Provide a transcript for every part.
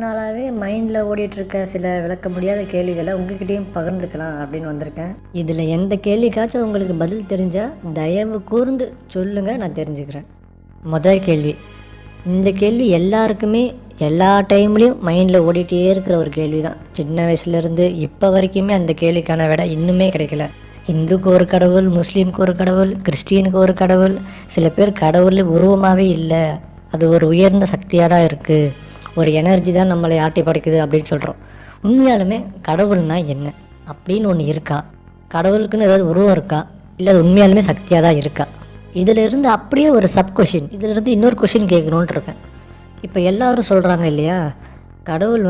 நாளாகவே மைண்டில் ஓடிட்டுருக்க சில விளக்க முடியாத கேள்விகளை உங்ககிட்டயும் பகிர்ந்துக்கலாம் அப்படின்னு வந்திருக்கேன். இதில் எந்த கேள்விக்காச்சும் உங்களுக்கு பதில் தெரிஞ்சால் தயவு கூர்ந்து சொல்லுங்கள், நான் தெரிஞ்சுக்கிறேன். முதல் கேள்வி. இந்த கேள்வி எல்லாருக்குமே எல்லா டைம்லேயும் மைண்டில் ஓடிட்டே இருக்கிற ஒரு கேள்வி தான். சின்ன வயசுலேருந்து இப்போ வரைக்குமே அந்த கேள்விக்கான விடை இன்னுமே கிடைக்கல. இந்துக்கு ஒரு கடவுள், முஸ்லீமுக்கு ஒரு கடவுள், கிறிஸ்டினுக்கு ஒரு கடவுள், சில பேர் கடவுள் உருவமாகவே இல்லை, அது ஒரு உயர்ந்த சக்தியாக தான் இருக்குது, ஒரு எனர்ஜி தான் நம்மளை ஆட்டி படைக்குது அப்படின்னு சொல்கிறோம். உண்மையாலுமே கடவுள்னா என்ன அப்படின்னு ஒன்று இருக்கா? கடவுளுக்குன்னு ஏதாவது உருவம் இருக்கா? இல்லை அது உண்மையாலுமே சக்தியாக தான் இருக்கா? இதிலிருந்து அப்படியே ஒரு சப் கொஷின், இதிலிருந்து இன்னொரு கொஷின் கேட்கணுன்ட்டு இருக்கேன். இப்போ எல்லோரும் சொல்கிறாங்க இல்லையா, கடவுள்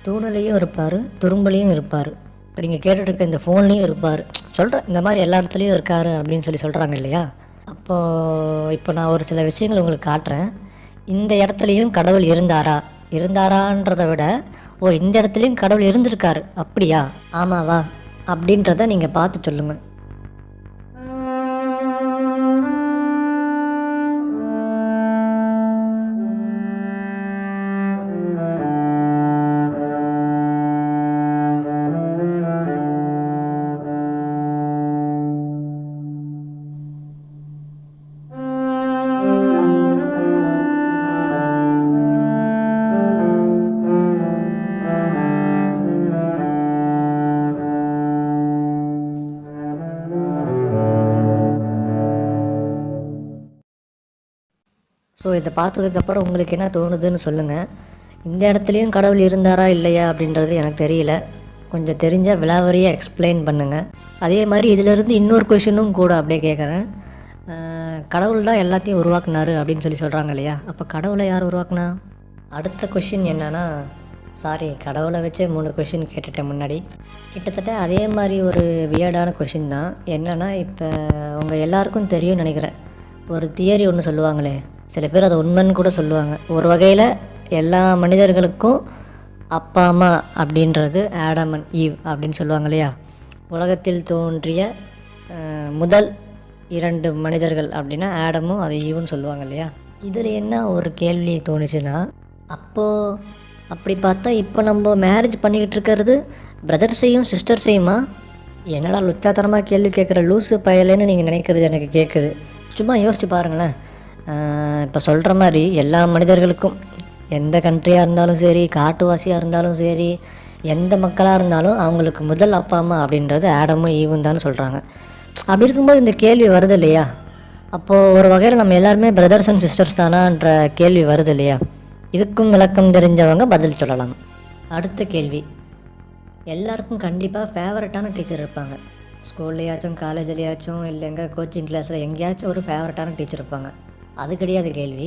தூணிலையும் இருப்பார், துரும்புலையும் இருப்பார், இப்போ நீங்கள் கேட்டுட்ருக்க இந்த ஃபோன்லேயும் இருப்பார், சொல்கிறேன் இந்த மாதிரி எல்லா இடத்துலையும் இருக்கார் அப்படின்னு சொல்கிறாங்க இல்லையா. இப்போ நான் ஒரு சில விஷயங்கள் உங்களுக்கு காட்டுறேன். இந்த இடத்துலையும் கடவுள் இருந்தாரான்றதை விட இந்த இடத்துலையும் கடவுள் இருந்திருக்காரு, அப்படியா ஆமாவா அப்படின்றத நீங்கள் பார்த்து சொல்லுங்கள். ஸோ இதை பார்த்ததுக்கப்புறம் உங்களுக்கு என்ன தோணுதுன்னு சொல்லுங்கள். இந்த இடத்துலையும் கடவுள் இருந்தாரா இல்லையா அப்படின்றது எனக்கு தெரியல, கொஞ்சம் தெரிஞ்சால் விலாவரியாக எக்ஸ்பிளைன் பண்ணுங்கள். அதே மாதிரி இதிலிருந்து இன்னொரு கொஷினும் கூட அப்படியே கேட்குறேன். கடவுள் தான் எல்லாத்தையும் உருவாக்குனாரு அப்படின்னு சொல்கிறாங்க இல்லையா, அப்போ கடவுளை யார் உருவாக்குனா? அடுத்த கொஷின் என்னென்னா, கடவுளை வச்சே 3 கொஷின் கேட்டுட்டேன் முன்னாடி. கிட்டத்தட்ட அதே மாதிரி ஒரு வியர்டான கொஷின் தான். என்னென்னா, இப்போ உங்கள் எல்லாருக்கும் தெரியும்னு நினைக்கிறேன், ஒரு தியரி ஒன்று சொல்லுவாங்களே, சில பேர் அதை உண்மைன்னு கூட சொல்லுவாங்க. ஒரு வகையில் எல்லா மனிதர்களுக்கும் அப்பா அம்மா அப்படின்றது ஆடம் அண்ட் ஈவ் அப்படின்னு சொல்லுவாங்க இல்லையா. உலகத்தில் தோன்றிய முதல் 2 மனிதர்கள் அப்படின்னா ஆடமும் அதை ஈவுன்னு சொல்லுவாங்க இல்லையா. இதில் என்ன ஒரு கேள்வி தோணுச்சுன்னா, அப்போது அப்படி பார்த்தா இப்போ நம்ம மேரேஜ் பண்ணிக்கிட்டு இருக்கிறது பிரதர்ஸையும் சிஸ்டர்ஸையுமா? என்னடா லுச்சாத்தனமாக கேள்வி கேட்குற லூசு பயலேன்னு நீங்கள் நினைக்கிறது எனக்கு கேட்குது. சும்மா யோசிச்சு பாருங்களேன். இப்போ சொல்கிற மாதிரி எல்லா மனிதர்களுக்கும், எந்த கண்ட்ரியாக இருந்தாலும் சரி, காட்டுவாசியாக இருந்தாலும் சரி, எந்த மக்களாக இருந்தாலும் அவங்களுக்கு முதல் அப்பா அம்மா அப்படின்றது ஆடமும் ஈவும் தான் சொல்கிறாங்க. அப்படி இருக்கும்போது இந்த கேள்வி வருது இல்லையா. அப்போது ஒரு வகையில் நம்ம எல்லாருமே பிரதர்ஸ் அண்ட் சிஸ்டர்ஸ் தானான்ற கேள்வி வருது இல்லையா. இதுக்கும் விளக்கம் தெரிஞ்சவங்க பதில் சொல்லலாம். அடுத்த கேள்வி. எல்லாருக்கும் கண்டிப்பாக ஃபேவரட்டான டீச்சர் இருப்பாங்க. ஸ்கூல்லையாச்சும் காலேஜ்லையாச்சும் இல்லை எங்கே கோச்சிங் கிளாஸில் எங்கேயாச்சும் ஒரு ஃபேவரட்டான டீச்சர் இருப்பாங்க. அது கிடையாது கேள்வி.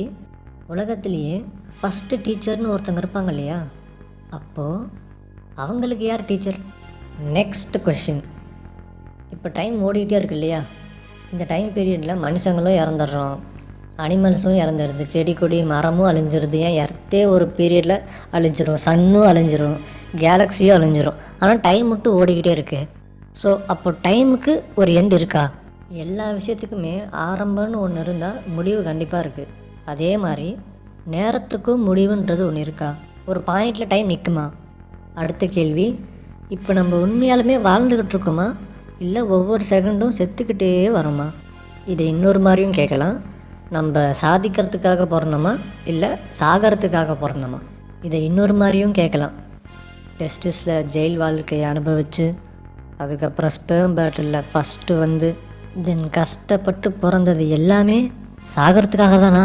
உலகத்திலேயே ஃபஸ்ட்டு டீச்சர்னு ஒருத்தங்க இருப்பாங்க இல்லையா, அப்போது அவங்களுக்கு யார் டீச்சர்? Next question. இப்போ டைம் ஓடிக்கிட்டே இருக்கு இல்லையா. இந்த டைம் பீரியடில் மனுஷங்களும் இறந்துடுறோம், அனிமல்ஸும் இறந்துடுது, செடி கொடி மரமும் அழிஞ்சிருது. ஏன் எர்த்தே ஒரு பீரியடில் அழிஞ்சிரும், சன்னும் அழிஞ்சிரும், கேலக்ஸியும் அழிஞ்சிரும். ஆனால் டைம் மட்டும் ஓடிக்கிட்டே இருக்குது. ஸோ அப்போ டைமுக்கு ஒரு எண்ட் இருக்கா? எல்லா விஷயத்துக்குமே ஆரம்பம்னு ஒன்று இருந்தால் முடிவு கண்டிப்பாக இருக்குது. அதே மாதிரி நேரத்துக்கும் முடிவுன்றது ஒன்று இருக்கா? ஒரு பாயிண்டில் டைம் நிற்குமா? அடுத்த கேள்வி. இப்போ நம்ம உண்மையாலுமே வாழ்ந்துக்கிட்டு இருக்கோமா, இல்லை ஒவ்வொரு செகண்டும் செத்துக்கிட்டே வரோமா? இதை இன்னொரு மாதிரியும் கேட்கலாம். நம்ம சாதிக்கிறதுக்காக பிறந்தோமா, இல்லை சாகிறதுக்காக பிறந்தோமா? இதை இன்னொரு மாதிரியும் கேட்கலாம். டெஸ்டிஸில் ஜெயில் வாழ்க்கையை அனுபவித்து அதுக்கப்புறம் ஸ்பெர்ம் பேட்டிலில் ஃபஸ்ட்டு தென் கஷ்டப்பட்டு பிறந்தது எல்லாமே சாகிறதுக்காக தானா?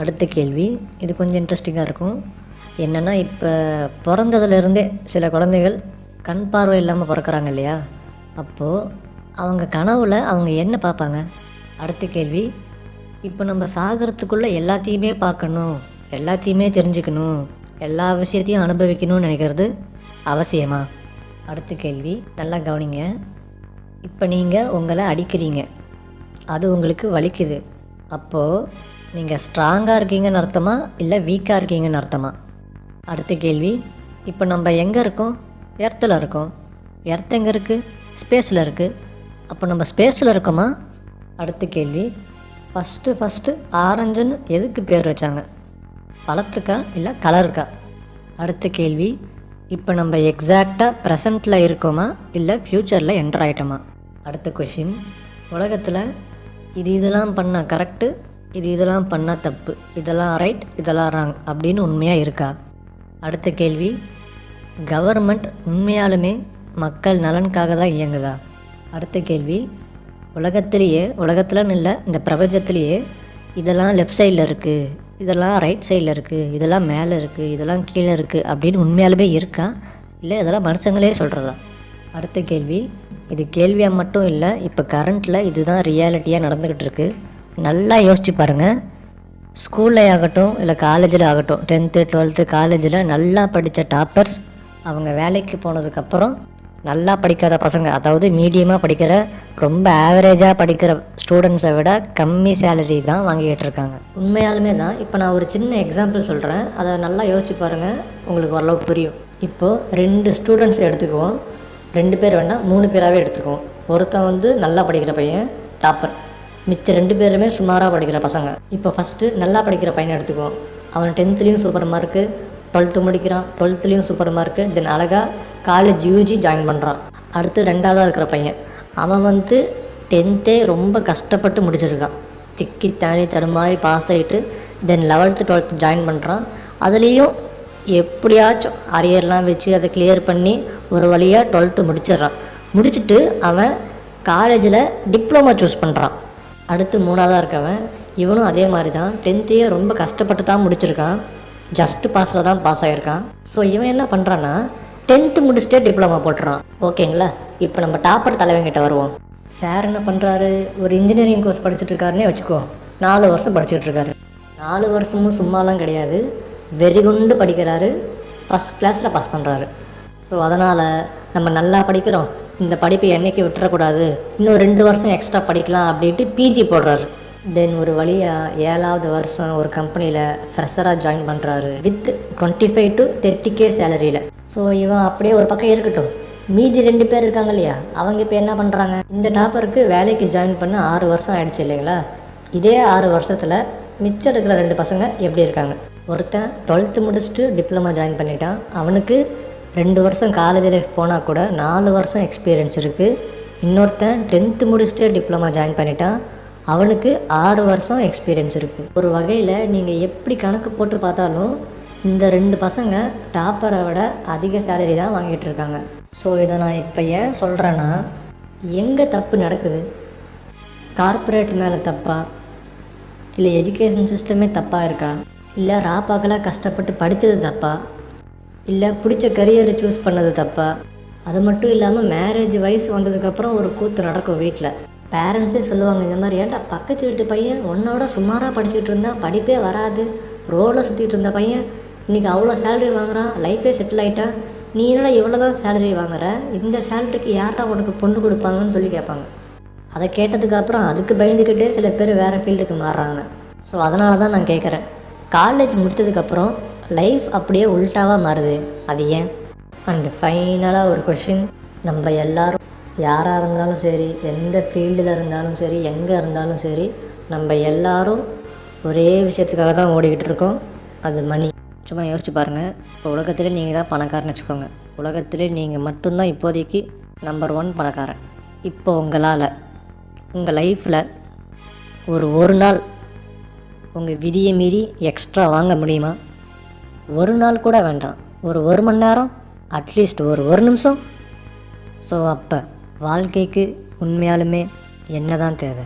அடுத்த கேள்வி. இது கொஞ்சம் இன்ட்ரெஸ்டிங்காக இருக்கும். என்னென்னா, இப்போ பிறந்ததுலேருந்தே சில குழந்தைகள் கண் பார்வை இல்லாமல் பிறக்கிறாங்க இல்லையா. அப்போது அவங்க கனவில் அவங்க என்ன பார்ப்பாங்க? அடுத்த கேள்வி. இப்போ நம்ம சாகிறதுக்குள்ளே எல்லாத்தையுமே பார்க்கணும், எல்லாத்தையுமே தெரிஞ்சுக்கணும், எல்லா விஷயத்தையும் அனுபவிக்கணும்னு நினைக்கிறது அவசியமா? அடுத்த கேள்வி. நல்லா கவனிங்க. இப்போ நீங்கள் உங்களை அடிக்கிறீங்க, அது உங்களுக்கு வலிக்குது. அப்போது நீங்கள் ஸ்ட்ராங்காக இருக்கீங்கன்னு அர்த்தமா, இல்லை வீக்காக இருக்கீங்கன்னு அர்த்தமா? அடுத்த கேள்வி. இப்போ நம்ம எங்கே இருக்கோம்? எர்த்தில் இருக்கோம். எர்த் எங்கே இருக்குது? ஸ்பேஸில் இருக்குது. அப்போ நம்ம ஸ்பேஸில் இருக்கோமா? அடுத்த கேள்வி. ஃபஸ்ட்டு ஆரஞ்சுன்னு எதுக்கு பேர் வச்சாங்க? பழத்துக்கா இல்லை கலருக்கா? அடுத்த கேள்வி, இப்போ நம்ம எக்ஸாக்டாக ப்ரெசண்ட்டில் இருக்கோமா இல்லை ஃப்யூச்சரில் என்டர் ஆகிட்டோமா? அடுத்த கொஷின், உலகத்தில் இதெல்லாம் பண்ணால் கரெக்டு, இதெல்லாம் பண்ணால் தப்பு, இதெல்லாம் ரைட், இதெல்லாம் ராங் அப்படின்னு உண்மையாக இருக்கா? அடுத்த கேள்வி, கவர்மெண்ட் உண்மையாலுமே மக்கள் நலனுக்காக தான் இயங்குதா? அடுத்த கேள்வி, உலகத்தில்னு இல்லை, இந்த பிரபஞ்சத்துலேயே இதெல்லாம் லெஃப்ட் சைடில் இருக்குது, இதெல்லாம் ரைட் சைடில் இருக்குது, இதெல்லாம் மேலே இருக்குது, இதெல்லாம் கீழே இருக்குது அப்படின்னு உண்மையாலுமே இருக்கா, இல்லை இதெல்லாம் மனுஷங்களே சொல்கிறதா? அடுத்த கேள்வி, இது கேள்வியாக மட்டும் இல்லை, இப்போ கரண்ட்டில் இதுதான் ரியாலிட்டியாக நடந்துக்கிட்டு இருக்குது. நல்லா யோசிச்சு பாருங்கள். ஸ்கூலில் ஆகட்டும் இல்லை காலேஜில் ஆகட்டும், 10th 12th காலேஜில் நல்லா படித்த டாப்பர்ஸ் அவங்க வேலைக்கு போனதுக்கப்புறம் நல்லா படிக்காத பசங்க, அதாவது மீடியமாக படிக்கிற ரொம்ப ஆவரேஜாக படிக்கிற ஸ்டூடெண்ட்ஸை விட கம்மி சேலரி தான் வாங்கிக்கிட்டு இருக்காங்க. உண்மையாலுமே தான். இப்போ நான் ஒரு சின்ன எக்ஸாம்பிள் சொல்கிறேன், அதை நல்லா யோசிச்சு பாருங்கள், உங்களுக்கு ஓரளவுக்கு புரியும். இப்போது 2 ஸ்டூடெண்ட்ஸ் எடுத்துக்குவோம், 2 பேர் வேண்டாம் 3 பேராகவே எடுத்துக்குவோம். ஒருத்தன் நல்லா படிக்கிற பையன் டாப்பர், மிச்ச 2 பேருமே சுமாராக படிக்கிற பசங்க. இப்போ ஃபஸ்ட்டு நல்லா படிக்கிற பையனை எடுத்துக்குவோம். அவன் 10th சூப்பர் மார்க்கு, 12th முடிக்கிறான், 12th சூப்பர் மார்க்கு, தென் அழகாக காலேஜ் யூஜி ஜாயின் பண்ணுறான். அடுத்து 2ஆவதாக இருக்கிற பையன், அவன் 10th ரொம்ப கஷ்டப்பட்டு முடிச்சிருக்கான், திக்கி தானி தடுமாறி பாஸ் ஆகிட்டு தென் 11th 12th ஜாயின் பண்ணுறான். அதுலேயும் எப்படியாச்சும் அரியர்லாம் வச்சு அதை கிளியர் பண்ணி ஒரு வழியாக 12th முடிச்சிடுறான். முடிச்சுட்டு அவன் காலேஜில் டிப்ளமா சூஸ் பண்ணுறான். அடுத்து 3ஆவதாக இருக்கவன், இவனும் அதே மாதிரி தான் 10th ரொம்ப கஷ்டப்பட்டு தான் முடிச்சிருக்கான், ஜஸ்ட் பாஸில் தான் பாஸ் ஆகியிருக்கான். ஸோ இவன் என்ன பண்ணுறான்னா 10th முடிச்சுட்டே டிப்ளமா போட்டுறான். ஓகேங்களா? இப்போ நம்ம டாப்பர் தலைவங்கிட்ட வருவோம். சார் என்ன பண்ணுறாரு, ஒரு இன்ஜினியரிங் கோர்ஸ் படிச்சுட்டு இருக்காருன்னே வச்சுக்கோ, 4 வருஷம் படிச்சுட்டு இருக்காரு. 4 வருஷமும் சும்மாலாம் கிடையாது, வெறிகுண்டு படிக்கிறாரு, ஃபஸ்ட் கிளாஸில் பாஸ் பண்ணுறாரு. ஸோ அதனால் நம்ம நல்லா படிக்கிறோம், இந்த படிப்பை என்றைக்கு விட்டுறக்கூடாது, இன்னும் 2 வருஷம் எக்ஸ்ட்ரா படிக்கலாம் அப்படின்ட்டு பிஜி போடுறாரு. தென் ஒரு வழியாக 7ஆவது வருஷம் ஒரு கம்பெனியில் ஃப்ரெஷராக ஜாயின் பண்ணுறாரு வித் 25 to 30K சேலரியில். ஸோ இவன் அப்படியே ஒரு பக்கம் இருக்கட்டும், மீதி 2 பேர் இருக்காங்க இல்லையா, அவங்க இப்போ என்ன பண்ணுறாங்க, இந்த டாப்பருக்கு வேலைக்கு ஜாயின் பண்ண 6 வருஷம் ஆகிடுச்சு இல்லைங்களா. இதே 6 வருஷத்தில் மிச்சம் இருக்கிற 2 பசங்க எப்படி இருக்காங்க? ஒருத்தன் 12th முடிச்சுட்டு டிப்ளமா ஜாயின் பண்ணிட்டான், அவனுக்கு 2 வருஷம் காலேஜ் லைஃப் போனால் கூட 4 வருஷம் எக்ஸ்பீரியன்ஸ் இருக்குது. இன்னொருத்தன் 10th முடிச்சுட்டு டிப்ளமா ஜாயின் பண்ணிட்டான், அவனுக்கு 6 வருஷம் எக்ஸ்பீரியன்ஸ் இருக்குது. ஒரு வகையில் நீங்கள் எப்படி கணக்கு போட்டு பார்த்தாலும் இந்த 2 பசங்க டாப்பரை விட அதிக சேலரி தான் வாங்கிட்டு இருக்காங்க. ஸோ இதை நான் இப்போ ஏன் சொல்கிறேன்னா, எங்கே தப்பு நடக்குது? கார்ப்பரேட் மேலே தப்பா, இல்லை எஜுகேஷன் சிஸ்டமே தப்பாக இருக்கா, இல்லை ராப்பாக்களாக கஷ்டப்பட்டு படித்தது தப்பா, இல்லை பிடிச்ச கரியரை சூஸ் பண்ணது தப்பா? அது மட்டும் இல்லாமல் மேரேஜ் வயசு வந்ததுக்கப்புறம் ஒரு கூத்து நடக்கும் வீட்டில். பேரண்ட்ஸே சொல்லுவாங்க, இந்த மாதிரி ஏன்டா பக்கத்து வீட்டு பையன் உன்னோட சுமாராக படிச்சுட்டு இருந்தால் படிப்பே வராது, ரோடில் சுற்றிட்டு இருந்த பையன் இன்றைக்கி அவ்வளோ சேலரி வாங்குறான், லைஃபே செட்டில் ஆகிட்டா, நீ என்னடா இவ்வளோ தான் சேலரி வாங்குற, இந்த சேலரிக்கு யார்டா உனக்கு பொண்ணு கொடுப்பாங்கன்னு சொல்லி கேட்பாங்க. அதை கேட்டதுக்கப்புறம் அதுக்கு பயந்துக்கிட்டே சில பேர் வேறு ஃபீல்டுக்கு மாறுறாங்க. ஸோ அதனால தான் நான் கேட்குறேன், காலேஜ் முடித்ததுக்கப்புறம் லைஃப் அப்படியே உல்ட்டாவாக மாறுது, அது ஏன்? அண்டு ஃபைனலாக ஒரு கொஷின், நம்ம எல்லோரும் யாராக இருந்தாலும் சரி, எந்த ஃபீல்டில் இருந்தாலும் சரி, எங்கே இருந்தாலும் சரி, நம்ம எல்லாரும் ஒரே விஷயத்துக்காக தான் ஓடிக்கிட்டு இருக்கோம், அது மணி. சும்மா யோசிச்சு பாருங்கள், இப்போ உலகத்திலே நீங்கள் தான் பணக்காரன்னு வச்சுக்கோங்க, உலகத்திலே நீங்கள் மட்டும்தான் இப்போதைக்கு நம்பர் 1 பணக்காரன். இப்போ உங்களால் உங்கள் லைஃப்பில் ஒரு நாள் உங்கள் விதியை மீறி எக்ஸ்ட்ரா வாங்க முடியுமா? ஒரு நாள் கூட வேண்டாம், ஒரு மணி நேரம், அட்லீஸ்ட் ஒரு நிமிஷம். ஸோ அப்போ வாழ்க்கைக்கு உண்மையாலுமே என்ன தான் தேவை?